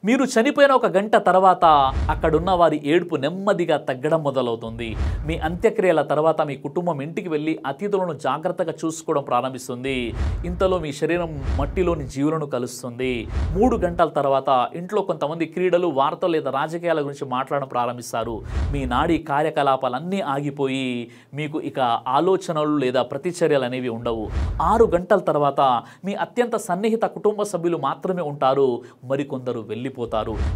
మీరు చనిపోయిన ఒక గంట తర్వాత అక్కడున్న వారి ఏడుపు నెమ్మదిగా తగ్గడం మొదలవుతుంది. మీ అంత్యక్రియల తర్వాత మీ కుటుంబం ఇంటికి వెళ్ళి అతిథులను జాగ్రత్తగా చూసుకోవడం ప్రారంభిస్తుంది. ఇంతలో మీ శరీరం మట్టిలోని జీవులను కలుస్తుంది. 3 గంటల తర్వాత ఇంట్లో కొంతమంది క్రీడలు, వార్తలు లేదా రాజకీయాల గురించి మాట్లాడడం ప్రారంభిస్తారు. మీ నాడీ కార్యకలాపాలన్నీ ఆగిపోయి మీకు ఇక ఆలోచనలు లేదా ప్రతిచర్యలు అనేవి ఉండవు. 6 గంటల తర్వాత మీ అత్యంత సన్నిహిత కుటుంబ సభ్యులు మాత్రమే ఉంటారు. మరికొందరు వెళ్ళిపోతారు.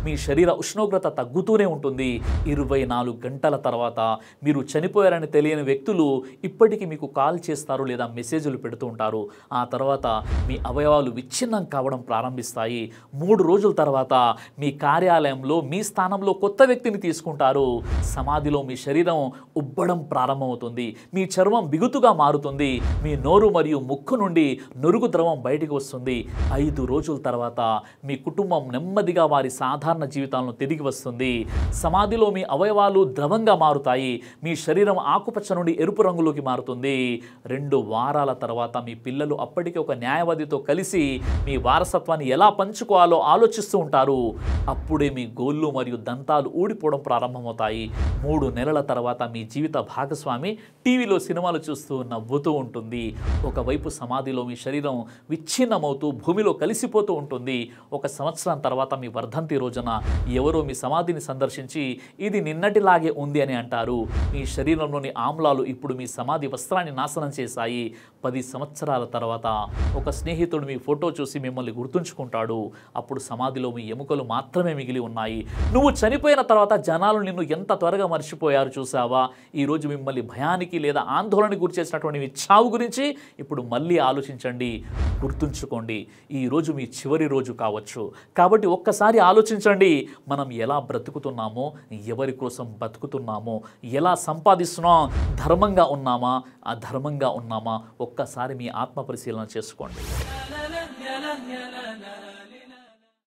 మీ శరీర ఉష్ణోగ్రత తగ్గుతూనే ఉంటుంది. 24 గంటల తర్వాత మీరు చనిపోయారని తెలియని వ్యక్తులు ఇప్పటికీ మీకు కాల్ చేస్తారు లేదా మెసేజ్లు పెడుతూ ఉంటారు. ఆ తర్వాత మీ అవయవాలు విచ్ఛిన్నం కావడం ప్రారంభిస్తాయి. 3 రోజుల తర్వాత మీ కార్యాలయంలో మీ స్థానంలో కొత్త వ్యక్తిని తీసుకుంటారు. సమాధిలో మీ శరీరం ఉబ్బడం ప్రారంభమవుతుంది. మీ చర్మం బిగుతుగా మారుతుంది. మీ నోరు మరియు ముక్కు నుండి నురుగు ద్రవం బయటికి వస్తుంది. 5 రోజుల తర్వాత మీ కుటుంబం నెమ్మదిగా వారి సాధారణ జీవితాలను తిరిగి వస్తుంది. సమాధిలో మీ అవయవాలు ద్రవంగా మారుతాయి. మీ శరీరం ఆకుపచ్చ నుండి ఎరుపు రంగులోకి మారుతుంది. 2 వారాల తర్వాత మీ పిల్లలు అప్పటికే ఒక న్యాయవాదితో కలిసి మీ వారసత్వాన్ని ఎలా పంచుకోవాలో ఆలోచిస్తూ ఉంటారు. అప్పుడే మీ గోళ్ళు మరియు దంతాలు ఊడిపోవడం ప్రారంభమవుతాయి. 3 నెలల తర్వాత మీ జీవిత భాగస్వామి టీవీలో సినిమాలు చూస్తూ నవ్వుతూ ఉంటుంది. ఒకవైపు సమాధిలో మీ శరీరం విచ్ఛిన్నమవుతూ భూమిలో కలిసిపోతూ ఉంటుంది. 1 సంవత్సరం తర్వాత మీ వర్ధంతి రోజున ఎవరో మీ సమాధిని సందర్శించి ఇది నిన్నటిలాగే ఉంది అని అంటారు. మీ శరీరంలోని ఆమ్లాలు ఇప్పుడు మీ సమాధి వస్త్రాన్ని నాశనం చేశాయి. 10 సంవత్సరాల తర్వాత ఒక స్నేహితుడు మీ ఫోటో చూసి మిమ్మల్ని గుర్తుంచుకుంటాడు. అప్పుడు సమాధిలో మీ ఎముకలు మాత్రమే మిగిలి ఉన్నాయి. నువ్వు చనిపోయిన తర్వాత జనాలు నిన్ను ఎంత త్వరగా మర్చిపోయారు చూసావా? ఈరోజు మిమ్మల్ని భయానికి లేదా ఆందోళనకు గురిచేసినటువంటి మీ చావు గురించి ఇప్పుడు మళ్ళీ ఆలోచించండి, గుర్తుంచుకోండి. ఈరోజు మీ చివరి రోజు కావచ్చు. కాబట్టి ఒక్కసారి ఆలోచించండి, మనం ఎలా బ్రతుకుతున్నామో, ఎవరి కోసం బతుకుతున్నామో, ఎలా సంపాదిస్తున్నాం, ధర్మంగా ఉన్నామా, అధర్మంగా ఉన్నామా, ఒక్కసారి మీ ఆత్మ పరిశీలన చేసుకోండి.